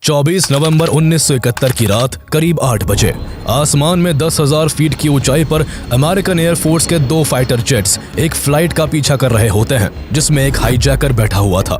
24 नवंबर 1971 की रात करीब 8 बजे आसमान में 10,000 फीट की ऊंचाई पर अमेरिकन एयरफोर्स के 2 फाइटर जेट्स एक फ्लाइट का पीछा कर रहे होते हैं जिसमें एक हाईजैकर बैठा हुआ था।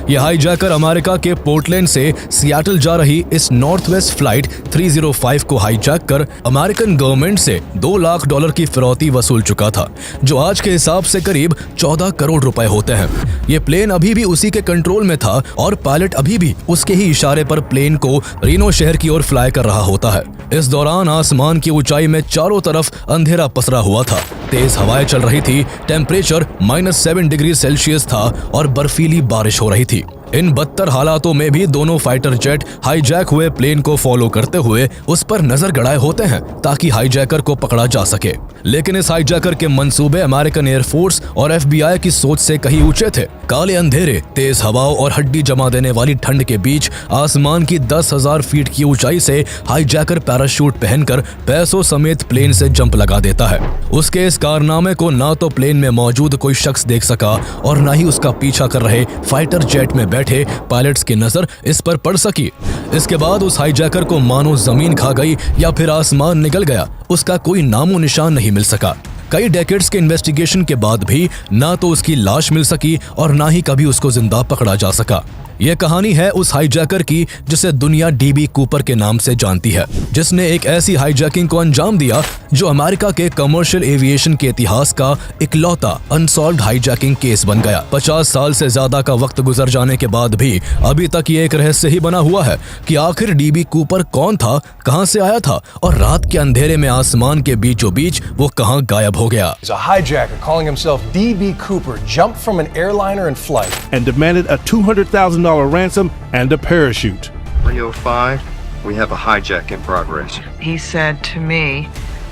यह हाईजैकर अमेरिका के पोर्टलैंड से सियाटल जा रही इस नॉर्थ वेस्ट फ्लाइट 305 को हाईजैक कर अमेरिकन गवर्नमेंट से $2 लाख की फिरौती वसूल चुका था, जो आज के हिसाब से करीब 14 करोड़ रुपए होते हैं। ये प्लेन अभी भी उसी के कंट्रोल में था और पायलट अभी भी उसके ही इशारे पर प्लेन को रीनो शहर की ओर फ्लाई कर रहा होता है। इस दौरान आसमान की ऊंचाई में चारों तरफ अंधेरा पसरा हुआ था, तेज हवाएं चल रही थी, टेम्परेचर -7 डिग्री सेल्सियस था और बर्फीली बारिश हो रही थी। इन बदतर हालातों में भी दोनों फाइटर जेट हाईजैक हुए प्लेन को फॉलो करते हुए उस पर नजर गड़ाए होते हैं ताकि हाईजैकर को पकड़ा जा सके। लेकिन इस हाईजैकर के मंसूबे अमेरिकन एयरफोर्स और FBI की सोच से कहीं ऊंचे थे। काले अंधेरे, तेज हवाओं और हड्डी जमा देने वाली ठंड के बीच आसमान की 10,000 फीट की ऊंचाई से हाईजैकर पैराशूट पहनकर पैसों समेत प्लेन से जंप लगा देता है। उसके इस कारनामे को ना तो प्लेन में मौजूद कोई शख्स देख सका और ना ही उसका पीछा कर रहे फाइटर जेट में बैठे पायलट्स की नजर इस पर पड़ सकी। इसके बाद उस हाईजैकर को मानो जमीन खा गई या फिर आसमान निकल गया, उसका कोई नामो निशान नहीं मिल सका। कई डेकेड्स के इन्वेस्टिगेशन के बाद भी ना तो उसकी लाश मिल सकी और ना ही कभी उसको जिंदा पकड़ा जा सका। यह कहानी है उस हाईजैकर की जिसे दुनिया DB कूपर के नाम से जानती है, जिसने एक ऐसी हाईजैकिंग को अंजाम दिया जो अमेरिका के कमर्शियल एविएशन के इतिहास का इकलौता अनसॉल्व्ड हाईजैकिंग केस बन गया। 50 साल से ज्यादा का वक्त गुजर जाने के बाद भी अभी तक ये एक रहस्य ही बना हुआ है कि आखिर DB कूपर कौन था, कहां से आया था और रात के अंधेरे में आसमान के बीचों बीच वो कहां गायब हो गया। A hijacker calling himself DB Cooper jumped from an airliner in flight and demanded a $200,000 ransom and a parachute. 305, we have a hijack in progress. He said to me,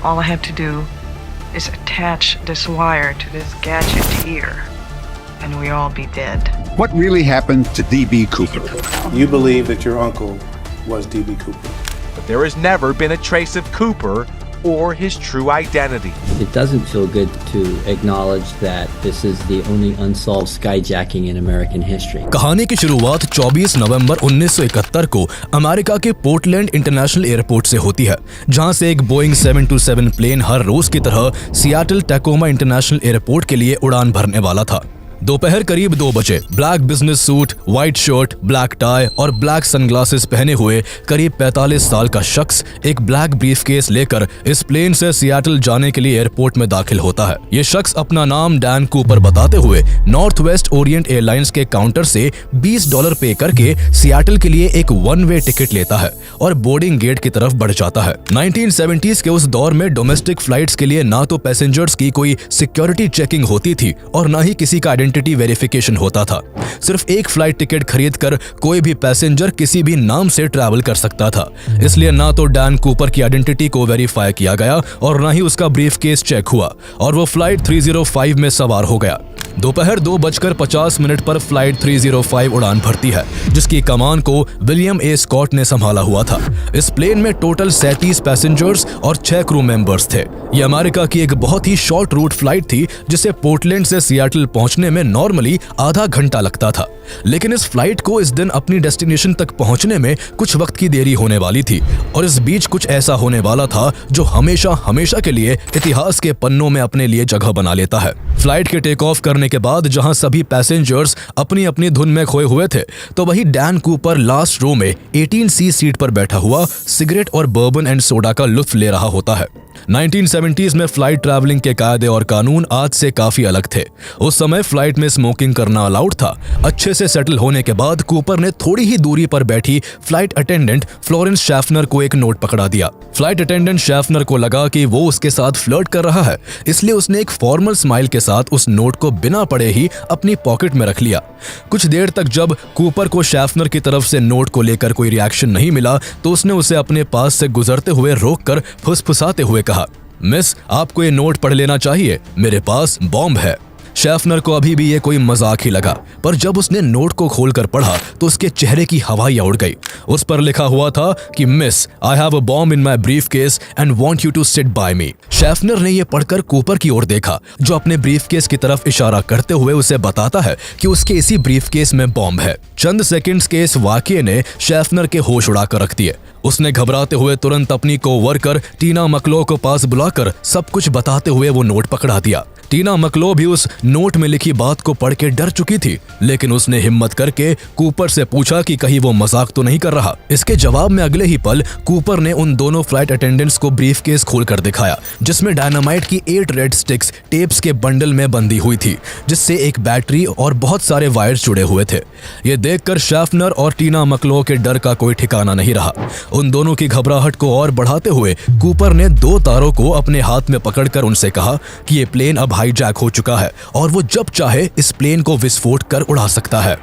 all I have to do is attach this wire to this gadget here, and we all be dead. What really happened to DB Cooper? You believe that your uncle was DB Cooper. But there has never been a trace of Cooper or his true identity. It doesn't feel good to acknowledge that this is the only unsolved skyjacking in American history. कहानी की शुरुआत 24 नवंबर 1971 को America के Portland international airport से होती है, जहां से एक बोइंग 727 प्लेन हर रोज की तरह सियाटल टैकोमा इंटरनेशनल एयरपोर्ट के लिए उड़ान भरने वाला था। दोपहर करीब 2 बजे black business suit, white shirt, black tie और ब्लैक सनग्लासेस पहने हुए करीब 45 साल का शख्स एक ब्लैक ब्रीफकेस लेकर इस प्लेन से सियाटल जाने के लिए एयरपोर्ट में दाखिल होता है। ये शख्स अपना नाम डैन कूपर बताते हुए नॉर्थ वेस्ट ओरिएंट एयरलाइंस के काउंटर से $20 पे करके सियाटल के लिए एक 1 वे टिकट लेता है और बोर्डिंग गेट की तरफ बढ़ जाता है। 1970s के उस दौर में डोमेस्टिक फ्लाइट्स के लिए ना तो पैसेंजर्स की कोई सिक्योरिटी चेकिंग होती थी और ना ही किसी का आइडेंटिटी वेरिफिकेशन होता था। सिर्फ एक फ्लाइट टिकट खरीदकर कोई भी पैसेंजर किसी भी नाम से ट्रैवल कर सकता था। इसलिए ना तो डैन कूपर की आइडेंटिटी को वेरीफाई किया गया और ना ही उसका ब्रीफकेस चेक हुआ और वो फ्लाइट 305 में सवार हो गया। दोपहर 2:50 पर फ्लाइट 305 उड़ान भरती है, जिसकी कमान को विलियम ए स्कॉट ने संभाला हुआ था। इस प्लेन में टोटल 37 पैसेंजर्स और 6 क्रू मेंबर्स थे। ये अमेरिका की एक बहुत ही शॉर्ट रूट फ्लाइट थी, जिसे पोर्टलैंड से सियाटल पहुंचने में नॉर्मली आधा घंटा लगता था। लेकिन इस फ्लाइट को इस दिन अपनी डेस्टिनेशन तक पहुंचने में कुछ वक्त की देरी होने वाली थी और इस बीच कुछ ऐसा होने वाला था जो हमेशा हमेशा के लिए इतिहास के पन्नों में अपने लिए जगह बना लेता है। फ्लाइट के टेक ऑफ करने के बाद जहां सभी पैसेंजर्स अपनी अपनी धुन में खोए हुए थे, तो वही डैन कूपर लास्ट रो में 18C सीट पर बैठा हुआ सिगरेट और बर्बन एंड सोडा का लुत्फ ले रहा होता है। 1970s में फ्लाइट ट्रैवलिंग के कायदे और कानून आज से काफी अलग थे। उस समय फ्लाइट में स्मोकिंग करना अलाउड था। अच्छे से सेटल होने के बाद कूपर ने थोड़ी ही दूरी पर बैठी फ्लाइट अटेंडेंट फ्लोरेंस शैफनर को एक नोट पकड़ा दिया। फ्लाइट अटेंडेंट शैफनर को लगा कि वो उसके साथ फ्लर्ट कर रहा है, इसलिए उसने एक फॉर्मल स्माइल के साथ उस नोट को बिना पढ़े ही अपनी पॉकेट में रख लिया। कुछ देर तक जब कूपर को शैफनर की तरफ से नोट को लेकर कोई रिएक्शन नहीं मिला, तो उसने उसे अपने पास से गुजरते हुए रोककर फुसफुसाते हुए कहा, मिस, आपको ये नोट पढ़ लेना चाहिए, मेरे पास बॉम्ब है। शेफनर को अभी भी ये कोई मजाक ही लगा, पर जब उसने नोट को खोलकर पढ़ा तो उसके चेहरे की हवाइयां उड़ गई। उस पर लिखा हुआ था कि miss, I have a bomb in my briefcase and want you to sit by me. Shefner ने यह पढ़कर कूपर की ओर देखा, जो अपने ब्रीफकेस की तरफ इशारा करते हुए उसे बताता है कि उसके इसी ब्रीफकेस में बॉम्ब है। चंद सेकंड्स के इस वाकये ने शेफनर के होश उड़ाकर रख दिए। उसने घबराते हुए तुरंत अपनी कोवर्कर टीना मकलो को पास बुलाकर सब कुछ बताते हुए वो नोट पकड़ा दिया। टीना मकलो भी उस नोट में लिखी बात को पढ़ के डर चुकी थी, लेकिन उसने हिम्मत करके कूपर से पूछा कि कहीं वो मजाक तो नहीं कर रहा। इसके जवाब में अगले ही पल कूपर ने उन दोनों फ्लाइट अटेंडेंट्स को ब्रीफकेस खोलकर दिखाया, जिसमें डायनामाइट की 8 रेड स्टिक्स टेप्स के बंडल में बंधी हुई थी, जिससे एक बैटरी और बहुत सारे वायर्स जुड़े हुए थे। ये देखकर शेफनर और टीना मकलो के डर का कोई ठिकाना नहीं रहा। उन दोनों की घबराहट को और बढ़ाते हुए कूपर ने 2 तारों को अपने हाथ में पकड़कर उनसे कहा कि ये प्लेन अब हाईजैक हो चुका है और वो जब चाहे इस प्लेन को विस्फोट कर उड़ा सकता है।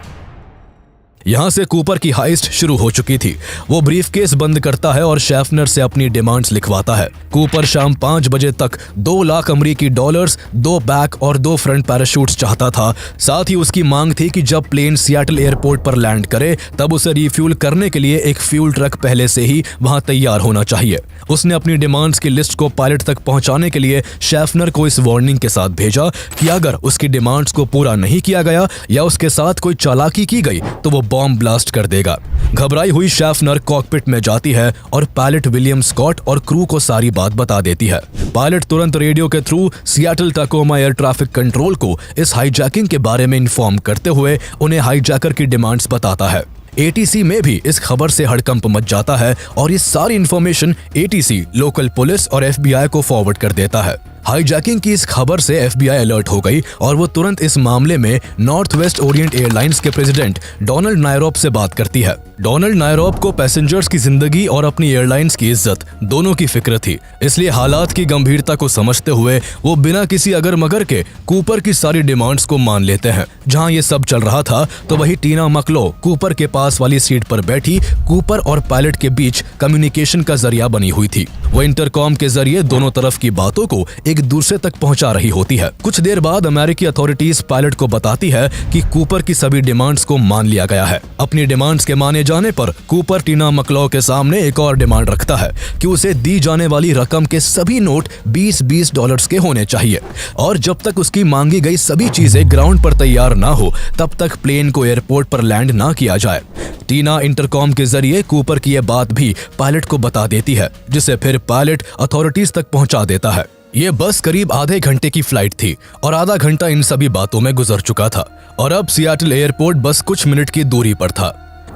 यहां से कूपर की हाइस्ट शुरू हो चुकी थी। वो ब्रीफकेस बंद करता है और शेफनर से अपनी डिमांड्स लिखवाता है। कूपर शाम 5 बजे तक 2 लाख अमेरिकी डॉलर्स, 2 बैक और 2 फ्रंट पैराशूट्स चाहता था। साथ ही उसकी मांग थी कि जब प्लेन सियाटल एयरपोर्ट पर लैंड करे तब उसे रिफ्यूल करने के लिए एक फ्यूल ट्रक पहले से ही वहां तैयार होना चाहिए। उसने अपनी डिमांड्स की लिस्ट को पायलट तक पहुंचाने के लिए शेफनर को इस वार्निंग के साथ भेजा कि अगर उसकी डिमांड्स को पूरा नहीं किया गया या उसके साथ कोई चालाकी की गई तो वो बॉम्ब ब्लास्ट कर देगा। घबराई हुई शेफनर कॉकपिट में जाती है और पायलट विलियम स्कॉट और क्रू को सारी बात बता देती है। पायलट तुरंत रेडियो के through Seattle Tacoma air traffic control को इस हाईजैकिंग के बारे में इन्फॉर्म करते हुए उन्हें हाईजैकर की डिमांड्स बताता है। ATC में भी इस खबर से हड़कंप मच जाता है और ये सारी इंफॉर्मेशन ATC, लोकल पुलिस और FBI को फॉरवर्ड कर देता है। हाईजैकिंग की इस खबर से FBI अलर्ट हो गई और वो तुरंत इस मामले में नॉर्थ वेस्ट ओरिएंट एयरलाइंस के प्रेसिडेंट डोनाल्ड नायरॉब से बात करती है। डोनाल्ड नायरॉब को पैसेंजर्स की जिंदगी और अपनी एयरलाइंस की इज्जत दोनों की फिक्र थी, इसलिए हालात की गंभीरता को समझते हुए वो बिना किसी अगर मगर के कूपर की सारी डिमांड्स को मान लेते हैं। जहां ये सब चल रहा था तो वही टीना मकलो कूपर के पास वाली सीट पर बैठी कूपर और पायलट के बीच कम्युनिकेशन का जरिया बनी हुई थी। वो इंटरकॉम के जरिए दोनों तरफ की बातों को एक दूसरे तक पहुंचा रही होती है। कुछ देर बाद अमेरिकी अथॉरिटीज पायलट को बताती है कि कूपर की सभी डिमांड्स को मान लिया गया है। अपनी डिमांड्स के माने जाने पर कूपर टीना मकलो के सामने एक और डिमांड रखता है कि उसे दी जाने वाली रकम के सभी नोट 20-20 डॉलर्स के होने चाहिए और जब तक उसकी मांगी गई सभी चीजें ग्राउंड पर तैयार ना हो तब तक प्लेन को एयरपोर्ट पर लैंड ना किया जाए। टीना इंटरकॉम के जरिए कूपर की यह बात भी पायलट को बता देती है, जिसे फिर पायलट अथॉरिटीज तक पहुंचा देता है। ये बस करीब आधे घंटे की फ्लाइट थी और आधा घंटा इन सभी बातों में गुजर चुका था और अब सियाटल एयरपोर्ट बस कुछ मिनट की दूरी पर था।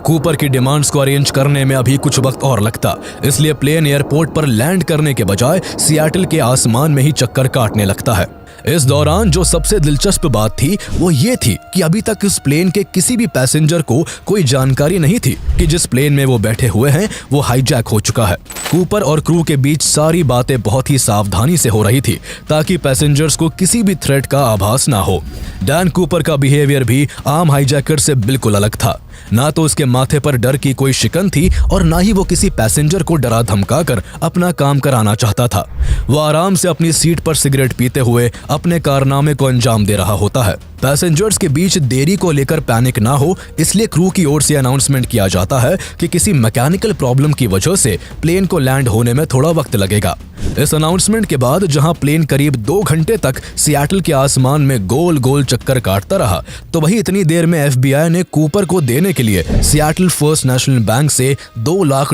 कूपर की डिमांड्स को अरेंज करने में अभी कुछ वक्त और लगता, इसलिए प्लेन एयरपोर्ट पर लैंड करने के बजाय सियाटल के आसमान में ही चक्कर काटने लगता है। इस दौरान जो सबसे दिलचस्प बात थी वो ये थी कि अभी तक इस प्लेन के किसी भी पैसेंजर को कोई जानकारी नहीं थी कि जिस प्लेन में वो बैठे हुए हैं वो हाईजैक हो चुका है। कूपर और क्रू के बीच सारी बातें बहुत ही सावधानी से हो रही थी ताकि पैसेंजर्स को किसी भी थ्रेट का आभास ना हो। डैन कूपर का बिहेवियर भी आम हाईजैकर से बिल्कुल अलग था। ना तो उसके माथे पर डर की कोई शिकन थी और ना ही वो किसी पैसेंजर को डरा धमकाकर अपना काम कराना चाहता था। वो आराम से अपनी सीट पर सिगरेट पीते हुए अपने कारनामे को अंजाम दे रहा होता है। पैसेंजर्स के बीच देरी को लेकर पैनिक ना हो इसलिए क्रू की ओर से अनाउंसमेंट किया जाता है कि किसी मैकेनिकल प्रॉब्लम की वजह से प्लेन को लैंड होने में थोड़ा वक्त लगेगा। इस अनाउंसमेंट के बाद जहां प्लेन करीब 2 घंटे तक सियाटल के आसमान में गोल गोल चक्कर काटता रहा, तो वही इतनी देर में FBI ने कूपर को देने के लिए सियाटल फर्स्ट नेशनल बैंक से $2 लाख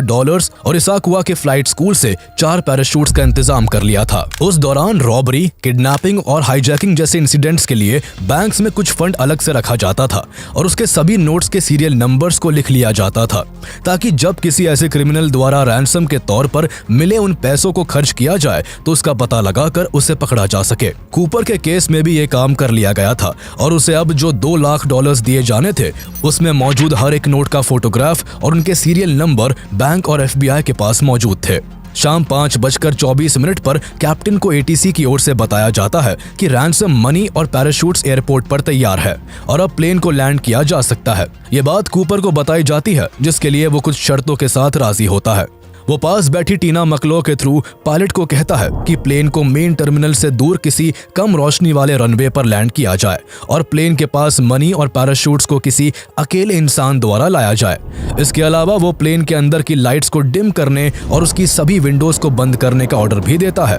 और इसाकुआ के फ्लाइट स्कूल से 4 पैराशूट्स का इंतजाम कर लिया था। उस दौरान रॉबरी, किडनैपिंग और हाईजैकिंग जैसे इंसिडेंट्स के लिए बैंक्स में कुछ फंड अलग से रखा जाता था और उसके सभी नोट्स के सीरियल नंबर्स को लिख लिया जाता था ताकि जब किसी ऐसे क्रिमिनल द्वारा रैंसम के तौर पर मिले उन पैसों को खर्च किया जाए तो उसका पता लगाकर उसे पकड़ा जा सके। कूपर के केस में भी ये काम कर लिया गया था और उसे अब जो $2 लाख दिए जाने थे उसमें मौजूद हर एक नोट का फोटोग्राफ और उनके सीरियल नंबर बैंक और FBI के पास मौजूद थे। शाम 5:24 पर कैप्टन को ATC की ओर से बताया जाता है कि रैंसम मनी और पैराशूट्स एयरपोर्ट पर तैयार है और अब प्लेन को लैंड किया जा सकता है। ये बात कूपर को बताई जाती है जिसके लिए वो कुछ शर्तों के साथ राजी होता है। वो पास बैठी टीना मकलो के थ्रू पायलट को कहता है कि प्लेन को मेन टर्मिनल से दूर किसी कम रोशनी वाले रनवे पर लैंड किया जाए और प्लेन के पास मनी और पैराशूट्स को किसी अकेले इंसान द्वारा लाया जाए। इसके अलावा वो प्लेन के अंदर की लाइट्स को डिम करने और उसकी सभी विंडोज को बंद करने का ऑर्डर भी देता है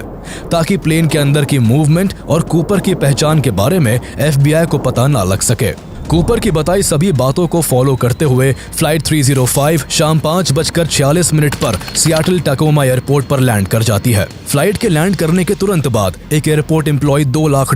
ताकि प्लेन के अंदर की मूवमेंट और कूपर की पहचान के बारे में FBI को पता ना लग सके। कूपर की बताई सभी बातों को फॉलो करते हुए फ्लाइट 305 शाम 5:46 पर सियाटल टैकोमा एयरपोर्ट पर लैंड कर जाती है। फ्लाइट के लैंड करने के तुरंत बाद एक एयरपोर्ट एम्प्लॉय $2 लाख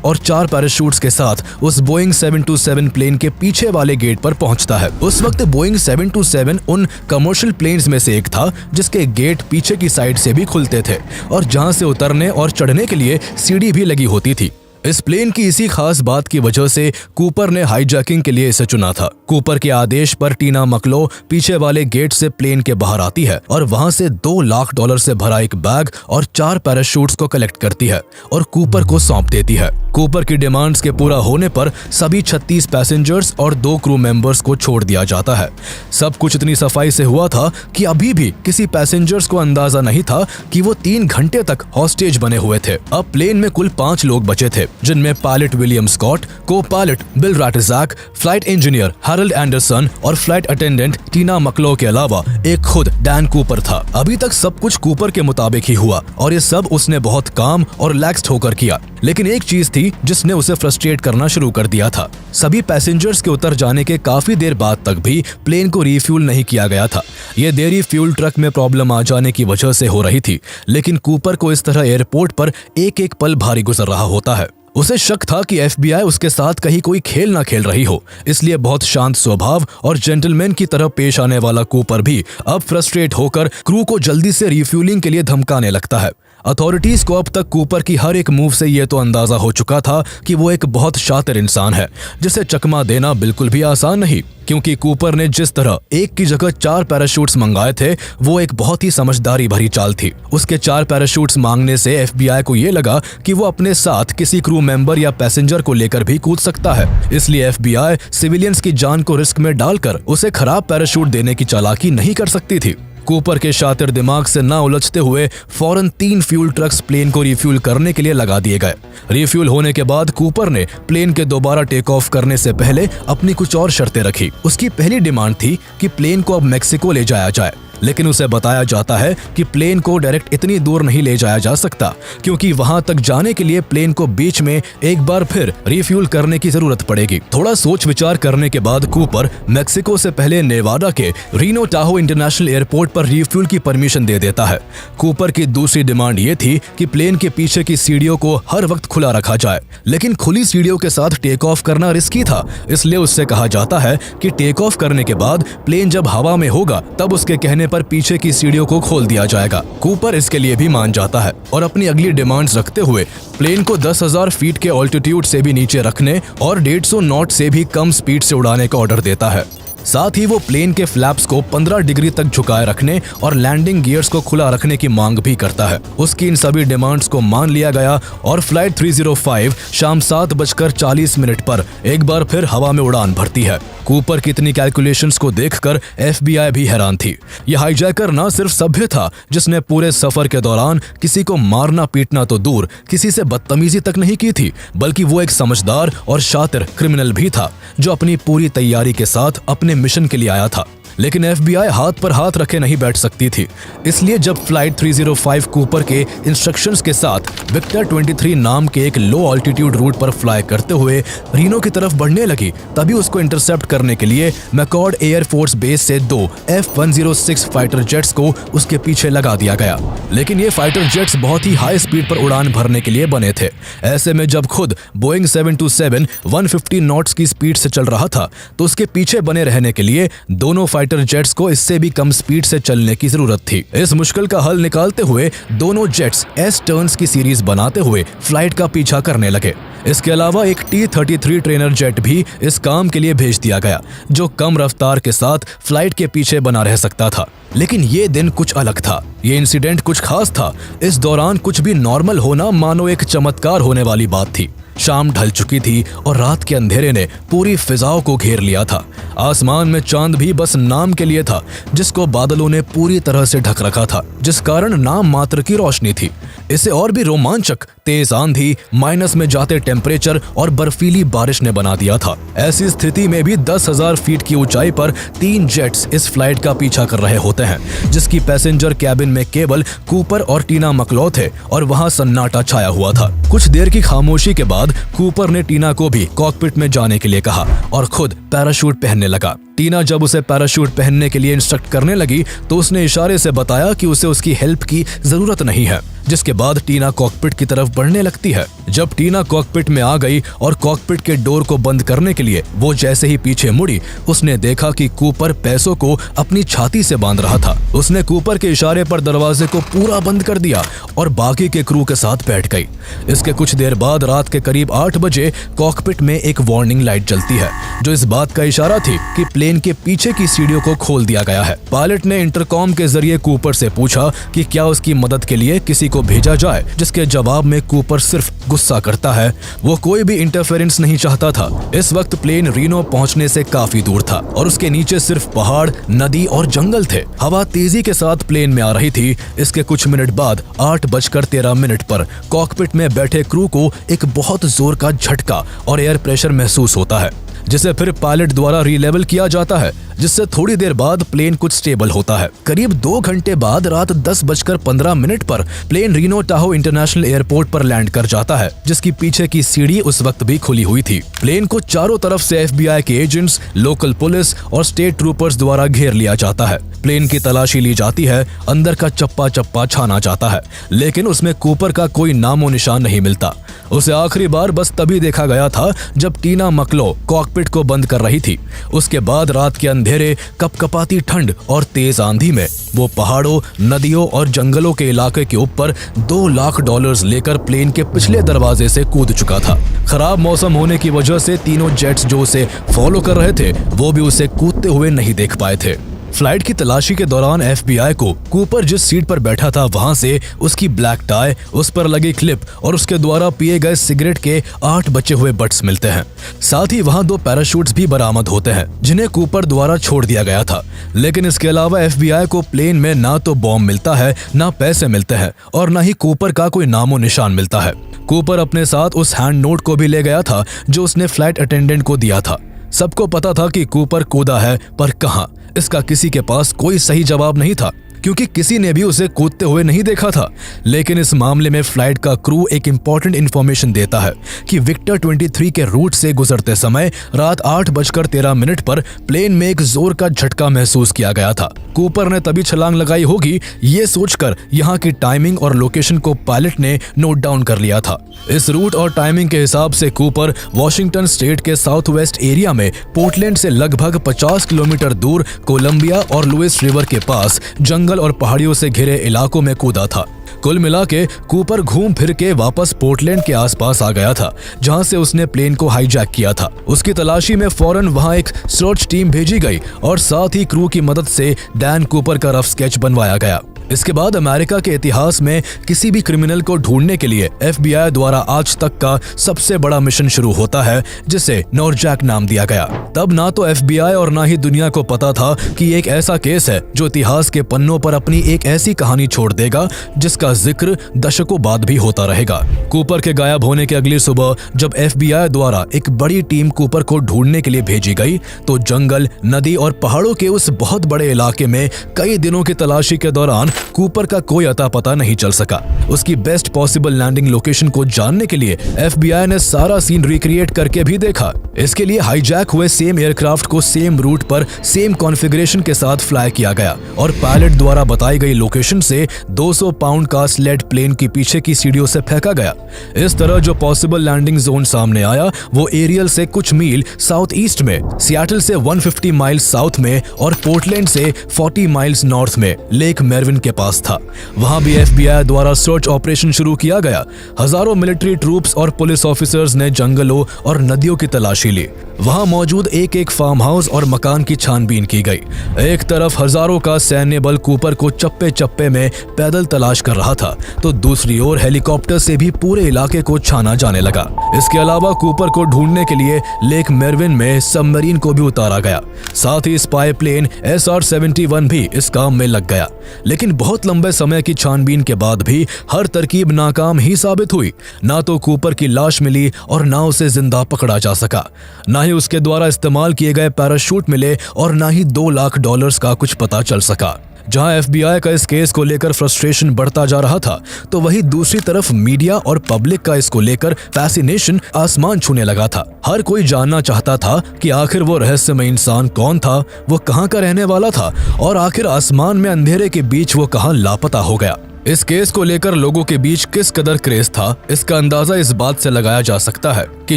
और 4 पैराशूट्स के साथ उस बोइंग 727 प्लेन के पीछे वाले गेट पर पहुंचता है। उस वक्त बोइंग 727 उन कमर्शियल प्लेन्स में से एक था जिसके गेट पीछे की साइड से भी खुलते थे और जहां से उतरने और चढ़ने के लिए सीढ़ी भी लगी होती थी। इस प्लेन की इसी खास बात की वजह से कूपर ने हाईजैकिंग के लिए इसे चुना था। कूपर के आदेश पर टीना मकलो पीछे वाले गेट से प्लेन के बाहर आती है और वहां से $2 लाख से भरा एक बैग और 4 पैराशूट्स को कलेक्ट करती है और कूपर को सौंप देती है। कूपर की डिमांड्स के पूरा होने पर सभी 36 पैसेंजर्स और 2 क्रू मेंबर्स को छोड़ दिया जाता है। सब कुछ इतनी सफाई से हुआ था कि अभी भी किसी पैसेंजर्स को अंदाजा नहीं था कि वो 3 घंटे तक हॉस्टेज बने हुए थे। अब प्लेन में कुल 5 लोग बचे थे, जिनमें pilot William Scott, copilot Bill Rataczak, flight engineer Harold Anderson और फ्लाइट अटेंडेंट टीना मकलो के अलावा एक खुद डैन कूपर था। अभी तक सब कुछ कूपर के मुताबिक ही हुआ और ये सब उसने बहुत काम और रिलैक्स्ड होकर किया। लेकिन एक चीज थी जिसने उसे फ्रस्ट्रेट करना शुरू कर दिया था। सभी पैसेंजर्स के उतर जाने के काफी देर बाद तक भी प्लेन को रिफ्यूल नहीं किया गया था। ये देरी फ्यूल ट्रक में प्रॉब्लम आ जाने की वजह से हो रही थी, लेकिन कूपर को इस तरह एयरपोर्ट पर एक एक पल भारी गुजर रहा होता है। उसे शक था कि FBI उसके साथ कहीं कोई खेल ना खेल रही हो, इसलिए बहुत शांत स्वभाव और जेंटलमैन की तरह पेश आने वाला कूपर भी अब फ्रस्ट्रेट होकर क्रू को जल्दी से रिफ्यूलिंग के लिए धमकाने लगता है। अथॉरिटीज को अब तक कूपर की हर एक मूव से ये तो अंदाजा हो चुका था कि वो एक बहुत शातिर इंसान है जिसे चकमा देना बिल्कुल भी आसान नहीं, क्योंकि कूपर ने जिस तरह एक की जगह 4 पैराशूट्स मंगाए थे वो एक बहुत ही समझदारी भरी चाल थी। उसके 4 पैराशूट्स मांगने से FBI को ये लगा कि वो अपने साथ किसी क्रू मेंबर या पैसेंजर को लेकर भी कूद सकता है, इसलिए FBI सिविलियंस की जान को रिस्क में डालकर उसे खराब पैराशूट देने की चालाकी नहीं कर सकती थी। कूपर के शातिर दिमाग से ना उलझते हुए फौरन 3 फ्यूल ट्रक्स प्लेन को रिफ्यूल करने के लिए लगा दिए गए। रिफ्यूल होने के बाद कूपर ने प्लेन के दोबारा टेक ऑफ करने से पहले अपनी कुछ और शर्तें रखी। उसकी पहली डिमांड थी कि प्लेन को अब मैक्सिको ले जाया जाए, लेकिन उसे बताया जाता है कि प्लेन को डायरेक्ट इतनी दूर नहीं ले जाया जा सकता, क्योंकि वहां तक जाने के लिए प्लेन को बीच में एक बार फिर रिफ्यूल करने की जरूरत पड़ेगी। थोड़ा सोच विचार करने के बाद कूपर मैक्सिको से पहले नेवाडा के रीनो टाहो इंटरनेशनल एयरपोर्ट पर रिफ्यूल की परमिशन दे देता है। कूपर की दूसरी डिमांड ये थी कि प्लेन के पीछे की सीढ़ियों को हर वक्त खुला रखा जाए, लेकिन खुली सीढ़ियों के साथ टेक ऑफ करना रिस्की था, इसलिए उससे कहा जाता है कि टेक ऑफ करने के बाद प्लेन जब हवा में होगा तब उसके कहने पर पीछे की सीढ़ियों को खोल दिया जाएगा। कूपर इसके लिए भी मान जाता है और अपनी अगली डिमांड्स रखते हुए प्लेन को 10,000 फीट के ऑल्टीट्यूड से भी नीचे रखने और 150 नॉट से भी कम स्पीड से उड़ाने का ऑर्डर देता है। साथ ही वो प्लेन के फ्लैप्स को 15 डिग्री तक झुकाए रखने और लैंडिंग गियर्स को खुला रखने की मांग भी करता है। उसकी इन सभी डिमांड्स को मान लिया गया और फ्लाइट 305 शाम 7:40 पर एक बार फिर हवा में उड़ान भरती है। कूपर की इतनी कैलकुलेशंस को देखकर FBI भी हैरान थी। यह हाईजैकर ना सिर्फ सभ्य था जिसने पूरे सफर के दौरान किसी को मारना पीटना तो दूर, किसी से बदतमीजी तक नहीं की थी, बल्कि वो एक समझदार और शातिर क्रिमिनल भी था जो अपनी पूरी तैयारी के साथ अपने मिशन के लिए आया था। लेकिन FBI हाथ पर हाथ रखे नहीं बैठ सकती थी, इसलिए जब फ्लाइट 305 कूपर के इंस्ट्रक्शंस के साथ विक्टर 23 नाम के एक लो ऑल्टीट्यूड रूट पर फ्लाई करते हुए रीनो की तरफ बढ़ने लगी, तभी उसको इंटरसेप्ट करने के लिए मैकॉर्ड एयर फोर्स बेस से 2 F-106 फाइटर जेट्स को उसके पीछे लगा दिया गया। लेकिन ये फाइटर जेट्स बहुत ही हाई स्पीड पर उड़ान भरने के लिए बने थे। ऐसे में जब खुद बोइंग 727 150 नॉट्स की स्पीड से चल रहा था तो उसके पीछे बने रहने के लिए दोनों फाइटर जेट्स को इससे भी कम स्पीड से चलने की जरूरत थी। इस मुश्किल का हल निकालते हुए दोनों जेट्स S टर्न्स की सीरीज बनाते हुए फ्लाइट का पीछा करने लगे। इसके अलावा एक T-33 ट्रेनर जेट भी इस काम के लिए भेज दिया गया, जो कम रफ्तार के साथ फ्लाइट के पीछे बना रह सकता था। लेकिन ये दिन कुछ अलग था, ये इंसिडेंट कुछ खास था। इस दौरान कुछ भी नॉर्मल होना मानो एक चमत्कार होने वाली बात थी। शाम ढल चुकी थी और रात के अंधेरे ने पूरी फिजाओं को घेर लिया था। आसमान में चांद भी बस नाम के लिए था, जिसको बादलों ने पूरी तरह से ढक रखा था, जिस कारण नाम मात्र की रोशनी थी। इसे और भी रोमांचक तेज आंधी, माइनस में जाते टेम्परेचर और बर्फीली बारिश ने बना दिया था। ऐसी स्थिति में भी 10,000 फीट की ऊंचाई पर 3 जेट्स इस फ्लाइट का पीछा कर रहे होते हैं, जिसकी पैसेंजर कैबिन में केवल कूपर और टीना मकलॉ थे और वहां सन्नाटा छाया हुआ था। कुछ देर की खामोशी के बाद कूपर ने टीना को भी कॉकपिट में जाने के लिए कहा और खुद पैराशूट पहनने लगा। टीना जब उसे पैराशूट पहनने के लिए इंस्ट्रक्ट करने लगी तो उसने इशारे से बताया कि उसे उसकी हेल्प की जरूरत नहीं है, जिसके बाद टीना कॉकपिट की तरफ बढ़ने लगती है। जब टीना कॉकपिट में आ गई और कॉकपिट के डोर को बंद करने के लिए वो जैसे ही पीछे मुड़ी, उसने देखा कि कूपर पैसों को अपनी छाती से बांध रहा था। उसने कूपर के इशारे पर दरवाजे को पूरा बंद कर दिया और बाकी के क्रू के साथ बैठ गई। इसके कुछ देर बाद रात के करीब 8 बजे कॉकपिट में एक वार्निंग लाइट जलती है, जो इस बात का इशारा थी कि प्लेन के पीछे की सीढ़ियों को खोल दिया गया है। पायलट ने इंटरकॉम के जरिए कूपर से पूछा कि क्या उसकी मदद के लिए किसी को भेजा जाए, जिसके जवाब में कूपर सिर्फ गुस्सा करता है। वो कोई भी इंटरफेरेंस नहीं चाहता था। इस वक्त प्लेन रीनो पहुंचने से काफी दूर था और उसके नीचे सिर्फ पहाड़, नदी और जंगल थे। हवा तेजी के साथ प्लेन में आ रही थी। इसके कुछ मिनट बाद 8:13 पर कॉकपिट में बैठे क्रू को एक बहुत जोर का झटका और एयर प्रेशर महसूस होता है, जिसे फिर पायलट द्वारा रीलेवल किया जाता है, जिससे थोड़ी देर बाद प्लेन कुछ स्टेबल होता है। करीब 2 घंटे बाद रात 10:15 पर plane Reno Tahoe international airport पर लैंड कर जाता है, जिसकी पीछे की सीढ़ी उस वक्त भी खुली हुई थी। प्लेन को चारों तरफ से FBI के एजेंट्स, लोकल पुलिस और स्टेट ट्रूपर्स द्वारा घेर लिया जाता है। प्लेन की तलाशी ली जाती है, अंदर का चप्पा चप्पा छाना जाता है, लेकिन उसमें कूपर का कोई नामो निशान नहीं मिलता। उसे आखिरी बार बस तभी देखा गया था जब टीना मकलॉ कॉकपिट को बंद कर रही थी। उसके बाद रात के अंधेरे, कपकपाती ठंड और तेज आंधी में वो पहाड़ों, नदियों और जंगलों के इलाके के ऊपर $2 लाख लेकर प्लेन के पिछले दरवाजे से कूद चुका था। खराब मौसम होने की वजह से तीनों जेट्स जो उसे फॉलो कर रहे थे वो भी उसे कूदते हुए नहीं देख पाए थे। फ्लाइट की तलाशी के दौरान FBI को कूपर जिस सीट पर बैठा था वहां से उसकी ब्लैक टाई, उस पर लगी क्लिप और उसके द्वारा पिए गए सिगरेट के 8 बचे हुए बट्स मिलते हैं। साथ ही वहां 2 पैराशूट्स भी बरामद होते हैं, जिन्हें कूपर द्वारा छोड़ दिया गया था। लेकिन इसके अलावा FBI को प्लेन में ना तो बॉम्ब मिलता है, ना पैसे मिलते हैं और ना ही कूपर का कोई नामो निशान मिलता है। कूपर अपने साथ उस हैंड नोट को भी ले गया था जो उसने फ्लाइट अटेंडेंट को दिया था। सबको पता था कि कूपर कूदा है, पर कहां, इसका किसी के पास कोई सही जवाब नहीं था, क्योंकि किसी ने भी उसे कूदते हुए नहीं देखा था। लेकिन इस मामले में फ्लाइट का क्रू एक इंपॉर्टेंट इंफॉर्मेशन देता है कि विक्टर 23 के रूट से गुजरते समय रात 8:13 पर प्लेन में एक जोर का झटका महसूस किया गया था। कूपर ने तभी छलांग लगाई होगी, ये सोचकर यहाँ की टाइमिंग और लोकेशन को पायलट ने नोट डाउन कर लिया था। इस रूट और टाइमिंग के हिसाब से कूपर वॉशिंगटन स्टेट के साउथ वेस्ट एरिया में पोर्टलैंड से लगभग 50 किलोमीटर दूर कोलंबिया और लुइस रिवर के पास जंगल और पहाड़ियों से घिरे इलाकों में कूदा था। कुल मिला के कूपर घूम फिर के वापस पोर्टलैंड के आसपास आ गया था, जहां से उसने प्लेन को हाईजैक किया था। उसकी तलाशी में फौरन वहां एक सर्च टीम भेजी गई और साथ ही क्रू की मदद से डैन कूपर का रफ स्केच बनवाया गया। इसके बाद अमेरिका के इतिहास में किसी भी क्रिमिनल को ढूंढने के लिए FBI द्वारा आज तक का सबसे बड़ा मिशन शुरू होता है, जिसे नॉरजैक नाम दिया गया। तब ना तो FBI और ना ही दुनिया को पता था कि एक ऐसा केस है जो इतिहास के पन्नों पर अपनी एक ऐसी कहानी छोड़ देगा जिसका जिक्र दशकों बाद भी होता रहेगा। कूपर के गायब होने के अगली सुबह जब FBI द्वारा एक बड़ी टीम कूपर को ढूंढने के लिए भेजी गई तो जंगल, नदी और पहाड़ों के उस बहुत बड़े इलाके में कई दिनों की तलाशी के दौरान कूपर का कोई अता पता नहीं चल सका। उसकी बेस्ट पॉसिबल लैंडिंग लोकेशन को जानने के लिए FBI ने सारा सीन रिक्रिएट करके भी देखा। इसके लिए हाईजैक हुए सेम एयरक्राफ्ट को सेम रूट पर सेम कॉन्फ़िगरेशन के साथ फ्लाई किया गया और पायलट द्वारा बताई गई लोकेशन से 200 पाउंड का स्लेड प्लेन की पीछे की सीढ़ियों से फेंका गया। इस तरह जो पॉसिबल लैंडिंग जोन सामने आया वो एरियल से कुछ मील साउथ ईस्ट में, सियाटल से 150 माइल्स साउथ में और पोर्टलैंड से 40 माइल्स नॉर्थ में लेक मेरविन के पास था। वहां भी FBI द्वारा सर्च ऑपरेशन शुरू किया गया। हजारों मिलिट्री ट्रूप्स और पुलिस ऑफिसर्स ने जंगलों और नदियों की तलाशी ली। वहां मौजूद एक एक फार्म हाउस और मकान की छानबीन की गई। एक तरफ हजारों का सैन्य बल कूपर को चप्पे चप्पे में पैदल तलाश कर रहा था, तो दूसरी ओर हेलीकॉप्टर से भी पूरे इलाके को छाना जाने लगा। इसके अलावा कूपर को ढूंढने के लिए लेक मेरविन में सबमरीन को भी उतारा गया। साथ ही स्पाई प्लेन SR-71 भी इस काम में लग गया। लेकिन बहुत लंबे समय की छानबीन के बाद भी हर तरकीब नाकाम ही साबित हुई। ना तो कूपर की लाश मिली और ना उसे जिंदा पकड़ा जा सका। ना ही उसके द्वारा इस्तेमाल किए गए पैराशूट मिले और ना ही $2 लाख का कुछ पता चल सका। जहां FBI का इस केस को लेकर फ्रस्ट्रेशन बढ़ता जा रहा था, तो वहीं दूसरी तरफ मीडिया और पब्लिक का इसको लेकर फैसिनेशन आसमान छूने लगा था। हर कोई जानना चाहता था कि आखिर वो रहस्यमय इंसान कौन था, वो कहां का रहने वाला था और आखिर आसमान में अंधेरे के बीच वो कहां लापता हो गया। इस केस को लेकर लोगों के बीच किस कदर क्रेज था, इसका अंदाजा इस बात से लगाया जा सकता है कि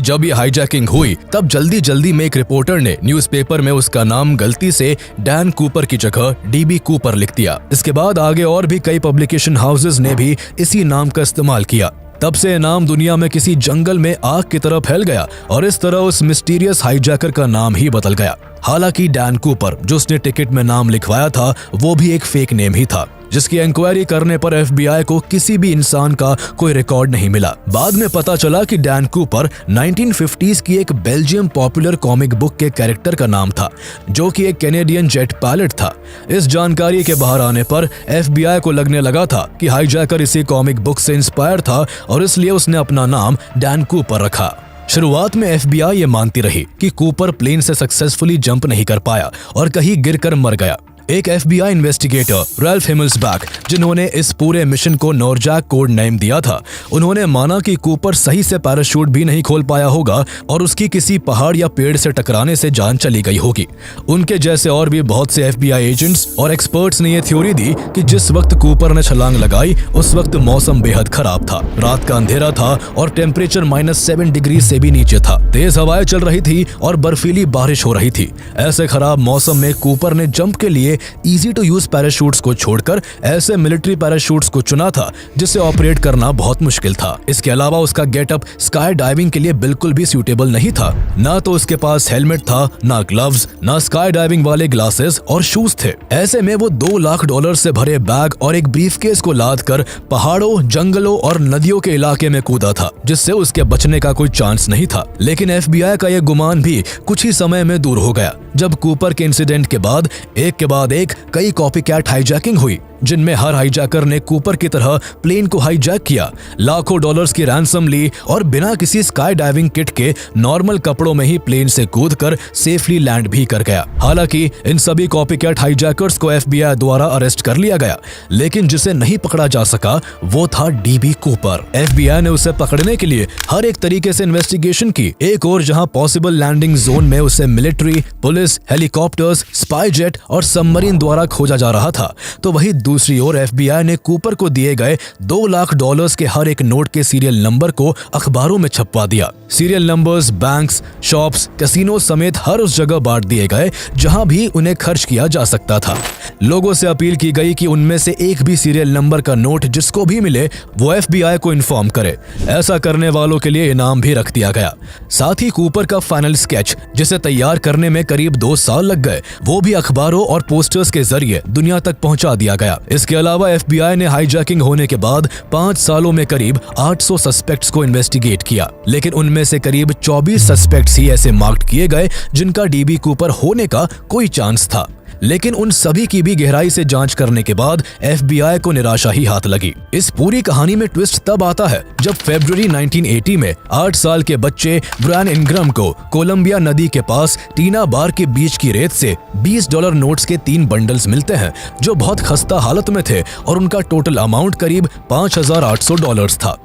जब ये हाईजैकिंग हुई तब जल्दी जल्दी में एक रिपोर्टर ने न्यूज़पेपर में उसका नाम गलती से डैन कूपर की जगह DB कूपर लिख दिया। इसके बाद आगे और भी कई पब्लिकेशन हाउसेज ने भी इसी नाम का इस्तेमाल किया। तब से नाम दुनिया में किसी जंगल में आग की तरह फैल गया और इस तरह उस मिस्टीरियस हाईजैकर का नाम ही बदल गया। हालांकि डैन कूपर जो उसने टिकट में नाम लिखवाया था वो भी एक फेक नेम ही था, जिसकी इंक्वायरी करने पर FBI को किसी भी इंसान का कोई रिकॉर्ड नहीं मिला। बाद में पता चला कि डैन कूपर 1950s की एक बेल्जियम पॉपुलर कॉमिक बुक के कैरेक्टर का नाम था, जो कि एक कैनेडियन जेट पायलट था। इस जानकारी के बाहर आने पर FBI को लगने लगा था कि हाईजैकर इसी कॉमिक बुक से इंस्पायर था और इसलिए उसने अपना नाम डैन कूपर रखा। शुरुआत में FBI ये मानती रही कि कूपर प्लेन से सक्सेसफुली जंप नहीं कर पाया और कहीं गिरकर मर गया। एक FBI इन्वेस्टिगेटर रैल्फ हिमल्सबैक, जिन्होंने इस पूरे मिशन को नॉरजैक कोड नेम दिया था, उन्होंने माना कि कूपर सही से पैराशूट भी नहीं खोल पाया होगा और उसकी किसी पहाड़ या पेड़ से टकराने से जान चली गई होगी। उनके जैसे और भी बहुत से FBI एजेंट्स और एक्सपर्ट्स ने यह थ्योरी दी कि जिस वक्त कूपर ने छलांग लगाई उस वक्त मौसम बेहद खराब था। रात का अंधेरा था और टेम्परेचर -7 डिग्री से भी नीचे था। तेज हवाएं चल रही थी और बर्फीली बारिश हो रही थी। ऐसे खराब मौसम में कूपर ने जंप के लिए इजी टू यूज पैराशूट्स को छोड़कर ऐसे मिलिट्री पैराशूट्स को चुना था जिसे ऑपरेट करना बहुत मुश्किल था। इसके अलावा उसका गेटअप स्काई डाइविंग के लिए बिल्कुल भी सूटेबल नहीं था। ना तो उसके पास हेलमेट था, ना ग्लव्स, ना स्काई डाइविंग वाले ग्लासेस और शूज थे। ऐसे में वो $2 लाख से भरे बैग और एक ब्रीफकेस को लाद कर पहाड़ों, जंगलों और नदियों के इलाके में कूदा था, जिससे उसके बचने का कोई चांस नहीं था। लेकिन FBI का यह गुमान भी कुछ ही समय में दूर हो गया, जब कूपर के इंसिडेंट के बाद एक कई कॉपीकैट हाईजैकिंग हुई, जिनमें हर हाईजैकर ने कूपर की तरह प्लेन को हाईजैक किया, लाखों डॉलर्स की रैंसम ली और बिना किसी स्काई डाइविंग किट के नॉर्मल कपड़ों में ही प्लेन से कूदकर सेफली लैंड भी कर गया। हालांकि इन सभी कॉपीकैट हाईजैकर्स को FBI द्वारा अरेस्ट कर लिया गया, लेकिन जिसे नहीं पकड़ा जा सका वो था DB कूपर। FBI ने उसे पकड़ने के लिए हर एक तरीके से इन्वेस्टिगेशन की। एक और जहां पॉसिबल लैंडिंग जोन में उसे military, police, helicopters, spy jet और सबमरीन द्वारा खोजा जा रहा था, तो वही दूसरी ओर FBI ने कूपर को दिए गए $2 लाख के हर एक नोट के सीरियल नंबर को अखबारों में छपवा दिया। Serial numbers banks, shops, casino समेत हर उस जगह बांट दिए गए जहां भी उन्हें खर्च किया जा सकता था। लोगों से अपील की गई कि उनमें से एक भी सीरियल नंबर का नोट जिसको भी मिले वो FBI को इन्फॉर्म करे। ऐसा करने वालों के लिए इनाम भी रख दिया गया। साथ ही कूपर का फाइनल स्केच, जिसे तैयार करने में करीब 2 साल लग गए, वो भी अखबारों और पोस्टर्स के जरिए दुनिया तक पहुंचा दिया गया। इसके अलावा FBI ने हाईजैकिंग होने के बाद 5 सालों में करीब 800 सस्पेक्ट्स को इन्वेस्टिगेट किया, लेकिन उनमें से करीब 24 सस्पेक्ट्स ही ऐसे मार्क किए गए जिनका DB कूपर होने का कोई चांस था। लेकिन उन सभी की भी गहराई से जांच करने के बाद FBI को निराशा ही हाथ लगी। इस पूरी कहानी में ट्विस्ट तब आता है जब फरवरी 1980 में 8 साल के बच्चे ब्रायन इनग्राम को कोलंबिया नदी के पास टीना बार के बीच की रेत से $20 नोट्स के 3 बंडल्स मिलते हैं, जो बहुत खस्ता हालत में थे और उनका टोटल अमाउंट करीब $5,800 था।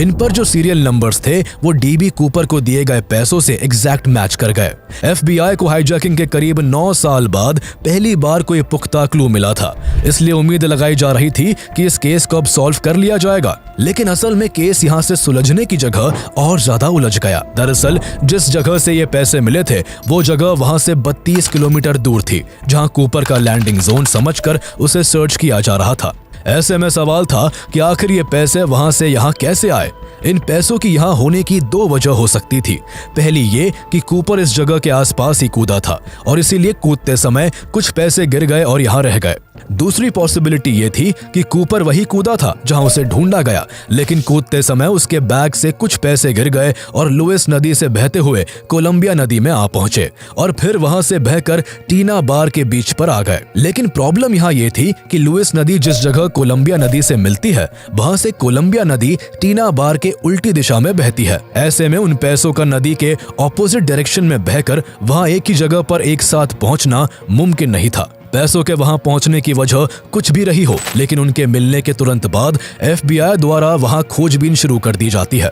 इन पर जो सीरियल नंबर्स थे वो DB कूपर को दिए गए पैसों से एग्जैक्ट मैच कर गए। FBI को हाईजैकिंग के करीब 9 साल बाद पहली बार कोई पुख्ता क्लू मिला था, इसलिए उम्मीद लगाई जा रही थी कि इस केस को अब सॉल्व कर लिया जाएगा। लेकिन असल में केस यहाँ से सुलझने की जगह और ज्यादा उलझ गया। दरअसल जिस जगह से ये पैसे मिले थे वो जगह वहां से 32 किलोमीटर दूर थी, जहां कूपर का लैंडिंग जोन समझकर उसे सर्च किया जा रहा था। ऐसे में सवाल था कि आखिर ये पैसे वहां से यहाँ कैसे आए। इन पैसों की यहाँ होने की दो वजह हो सकती थी। पहली ये कि कूपर इस जगह के आसपास ही कूदा था और इसीलिए कूदते समय कुछ पैसे गिर गए और यहाँ रह गए। दूसरी पॉसिबिलिटी ये थी कि कूपर वही कूदा था जहां उसे ढूंढा गया, लेकिन कूदते समय उसके बैग से कुछ पैसे गिर गए और लुइस नदी से बहते हुए कोलंबिया नदी में आ पहुंचे और फिर वहां से बहकर टीना बार के बीच पर आ गए। लेकिन प्रॉब्लम यहाँ ये थी कि लुइस नदी जिस जगह कोलंबिया नदी से मिलती है, वहां से कोलंबिया नदी टीना बार के उल्टी दिशा में बहती है। ऐसे में उन पैसों का नदी के ऑपोजिट डायरेक्शन में बहकर वहां एक ही जगह पर एक साथ पहुंचना मुमकिन नहीं था। पैसों के वहां पहुंचने की वजह कुछ भी रही हो, लेकिन उनके मिलने के तुरंत बाद FBI द्वारा वहां खोजबीन शुरू कर दी जाती है।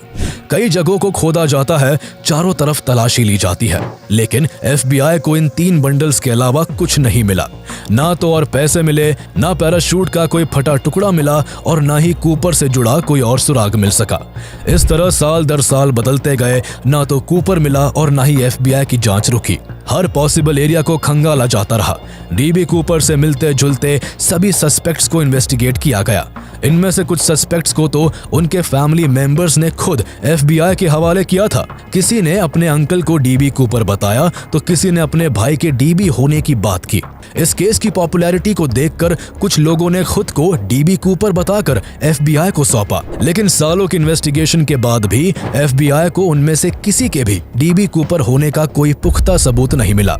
कई जगहों को खोदा जाता है, चारों तरफ तलाशी ली जाती है, लेकिन FBI को इन 3 बंडल्स के अलावा कुछ नहीं मिला। ना तो और पैसे मिले, ना पैराशूट का कोई फटा टुकड़ा मिला और ना ही कूपर से जुड़ा कोई और सुराग मिल सका। इस तरह साल दर साल बदलते गए, ना तो कूपर मिला और ना ही FBI की जांच रुकी। हर पॉसिबल एरिया को खंगाला जाता रहा। डीबी कूपर से मिलते जुलते सभी सस्पेक्ट्स को इन्वेस्टिगेट किया गया। इनमें से कुछ सस्पेक्ट्स को तो उनके फैमिली मेंबर्स ने खुद FBI के हवाले किया था। किसी ने अपने अंकल को डीबी कूपर बताया तो किसी ने अपने भाई के डीबी होने की बात की। इस केस की पॉपुलैरिटी को देखकर कुछ लोगों ने खुद को डीबी कूपर बताकर FBI को सौंपा, लेकिन सालों की इन्वेस्टिगेशन के बाद भी FBI को उनमें से किसी के भी डीबी कूपर होने का कोई पुख्ता सबूत नहीं मिला।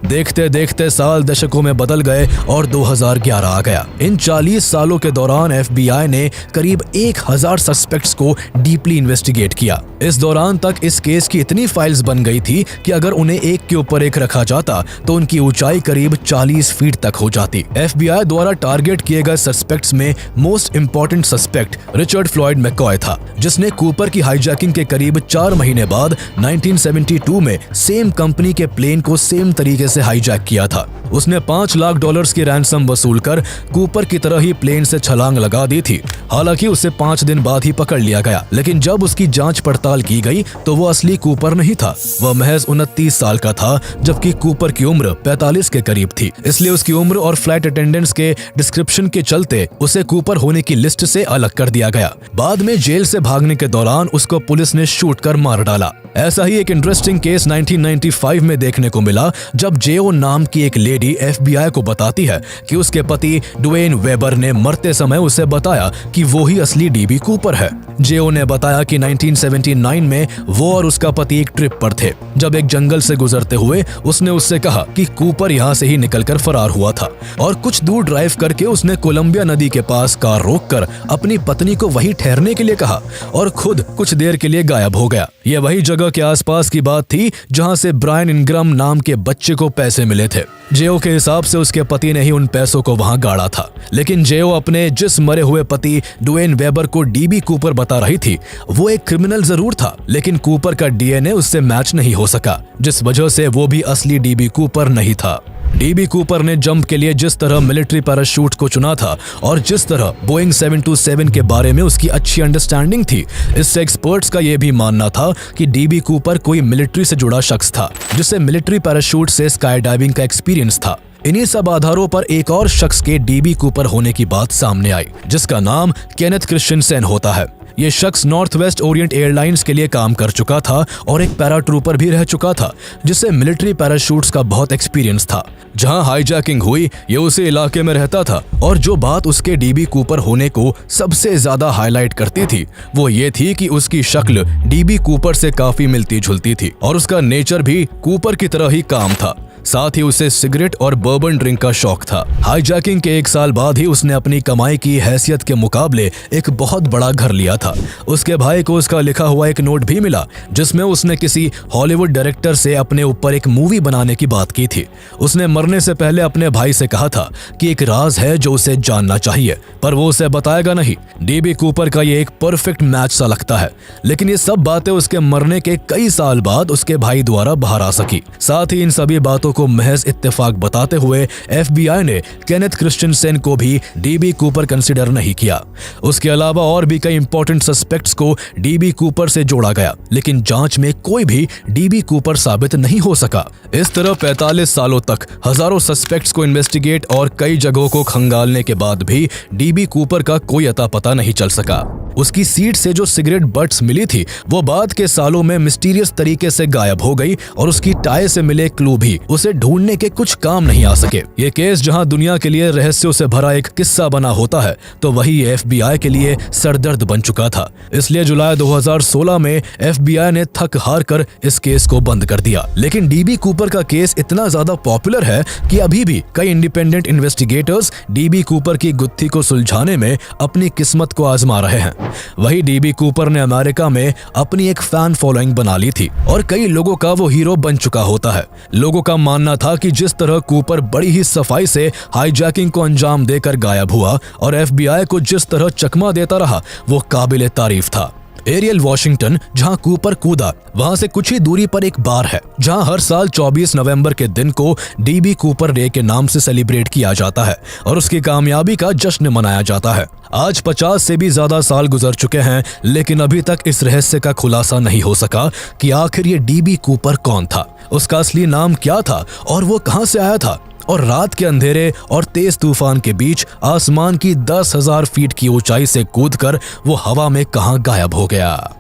देखते देखते साल दशकों में बदल गए और 2011 आ गया। इन 40 सालों के दौरान FBI ने करीब 1000 सस्पेक्ट्स को डीपली इन्वेस्टिगेट किया। इस दौरान तक इस केस की इतनी फाइल्स बन गई थी कि अगर उन्हें एक के ऊपर एक रखा जाता तो उनकी ऊंचाई करीब 40 फीट तक हो जाती। FBI द्वारा टारगेट किए गए सस्पेक्ट्स में most important suspect Richard Floyd McCoy था, जिसने कूपर की हाईजैकिंग के करीब 4 महीने बाद 1972 में सेम कंपनी के प्लेन को सेम तरीके से हाईजैक किया था। उसने $5 लाख की रैंसम वसूलकर कूपर की तरह ही प्लेन से छलांग लगा दी थी। हालांकि उसे 5 दिन बाद ही पकड़ लिया गया, लेकिन जब उसकी जांच पड़ताल की गई तो वो असली कूपर नहीं था। वह महज 29 साल का था, जबकि कूपर की उम्र 45 के करीब थी। इसलिए उसकी उम्र और फ्लाइट अटेंडेंट्स के डिस्क्रिप्शन के चलते उसे कूपर होने की लिस्ट से अलग कर दिया गया। बाद में जेल से भागने के दौरान उसको पुलिस ने शूट कर मार डाला। ऐसा ही एक इंटरेस्टिंग केस 1995 में देखने को मिला, जब जेओ नाम की एक लेडी FBI को बताती है कि उसके पति ड्वेन वेबर ने मरते समय उसे बताया कि वो ही असली डीबी कूपर है। जेओ ने बताया कि 1979 में वो और उसका पति एक ट्रिप पर थे। जब एक जंगल से गुजरते हुए उसने उससे कहा कि कूपर यहाँ से ही निकलकर फरार हुआ था और कुछ दूर ड्राइव करके उसने कोलंबिया नदी के पास कार रोककर अपनी पत्नी को वहीं ठहरने के लिए कहा और खुद कुछ देर के लिए गायब हो गया। ये वही जगह के आसपास की बात थी जहां से ब्रायन इनग्राम नाम के बच्चे को पैसे मिले थे। जेओ के हिसाब से उसके पति ने ही उन पैसों को वहां गाड़ा था, लेकिन जेओ अपने जिस मरे हुए पति ड्वेन वेबर को डीबी कूपर बता रही थी, वो एक क्रिमिनल जरूर था, लेकिन कूपर का DNA उससे मैच नहीं हो सका, जिस वजह से वो भी असली डीबी कूपर नहीं था। डीबी कूपर ने जंप के लिए जिस तरह मिलिट्री पैराशूट को चुना था और जिस तरह बोइंग 727 के बारे में उसकी अच्छी अंडरस्टैंडिंग थी, इससे एक्सपर्ट्स का यह भी मानना था कि डीबी कूपर कोई मिलिट्री से जुड़ा शख्स था, जिसे मिलिट्री पैराशूट से स्काई डाइविंग का एक्सपीरियंस था। इन्हीं सब आधारों पर एक और शख्स के डीबी कूपर होने की बात सामने आई, जिसका नाम केनेथ क्रिश्चियनसेन होता है। ये शख्स नॉर्थ वेस्ट ओरिएंट एयरलाइंस के लिए काम कर चुका था और एक पैराट्रूपर भी रह चुका था, जिसे मिलिट्री पैराशूट्स का बहुत एक्सपीरियंस था। जहां हाईजैकिंग हुई ये उसी इलाके में रहता था और जो बात उसके डीबी कूपर होने को सबसे ज्यादा हाईलाइट करती थी वो ये थी कि उसकी शक्ल डीबी कूपर से काफी मिलती जुलती थी और उसका नेचर भी कूपर की तरह ही काम था। साथ ही उसे सिगरेट और बर्बन ड्रिंक का शौक था। हाईजैकिंग के 1 साल बाद ही उसने अपनी कमाई की हैसियत के मुकाबले एक बहुत बड़ा घर लिया था। उसके भाई को उसका लिखा हुआ एक नोट भी मिला, जिसमें उसने किसी हॉलीवुड डायरेक्टर से अपने ऊपर एक मूवी बनाने की बात की थी। उसने मरने से पहले अपने भाई से कहा था कि एक राज है जो उसे जानना चाहिए, पर वो उसे बताएगा नहीं। डीबी कूपर का ये एक परफेक्ट मैच सा लगता है, लेकिन ये सब बातें उसके मरने के कई साल बाद उसके भाई द्वारा बाहर आ सकी। साथ ही इन सभी बातों को महज इत्तेफाक बताते हुए FBI ने केनेथ क्रिश्चियनसेन को भी डीबी कूपर कंसिडर नहीं किया। उसके अलावा और भी कई इंपॉर्टेंट इंपॉर्टेंट सस्पेक्ट्स को डीबी कूपर से जोड़ा गया, लेकिन जांच में कोई भी डीबी कूपर साबित नहीं हो सका। इस तरह 45 सालों तक हजारों सस्पेक्ट्स को इन्वेस्टिगेट और कई जगहों को खंगालने के बाद भी डीबी कूपर का कोई अता पता नहीं चल सका। उसकी सीट से जो सिगरेट बट्स मिली थी वो बाद के सालों में मिस्टीरियस तरीके से गायब हो गई और उसकी टाई से मिले क्लू भी उसे ढूंढने के कुछ काम नहीं आ सके। ये केस जहां दुनिया के लिए रहस्यों से भरा एक किस्सा बना होता है, तो वही FBI के लिए सरदर्द बन चुका था। इसलिए जुलाई 2016 में FBI ने थक हार कर इस केस को बंद कर दिया। लेकिन डीबी कूपर का केस इतना ज्यादा पॉपुलर है कि अभी भी कई इंडिपेंडेंट इन्वेस्टिगेटर्स डीबी कूपर की गुत्थी को सुलझाने में अपनी किस्मत को आजमा रहे हैं। वही डीबी कूपर ने अमेरिका में अपनी एक फैन फॉलोइंग बना ली थी और कई लोगों का वो हीरो बन चुका होता है। लोगों का मानना था कि जिस तरह कूपर बड़ी ही सफाई से हाईजैकिंग को अंजाम देकर गायब हुआ और FBI को जिस तरह चकमा देता रहा, वो काबिले तारीफ था। एरियल वॉशिंगटन, जहां कूपर कूदा, वहां से कुछ ही दूरी पर एक बार है जहां हर साल 24 नवंबर के दिन को डीबी कूपर डे के नाम से सेलिब्रेट किया जाता है और उसकी कामयाबी का जश्न मनाया जाता है। आज 50 से भी ज्यादा साल गुजर चुके हैं, लेकिन अभी तक इस रहस्य का खुलासा नहीं हो सका कि आखिर ये डीबी कूपर कौन था, उसका असली नाम क्या था और वो कहां से आया था। और रात के अंधेरे और तेज तूफान के बीच आसमान की 10,000 फीट की ऊंचाई से कूदकर वो हवा में कहां गायब हो गया।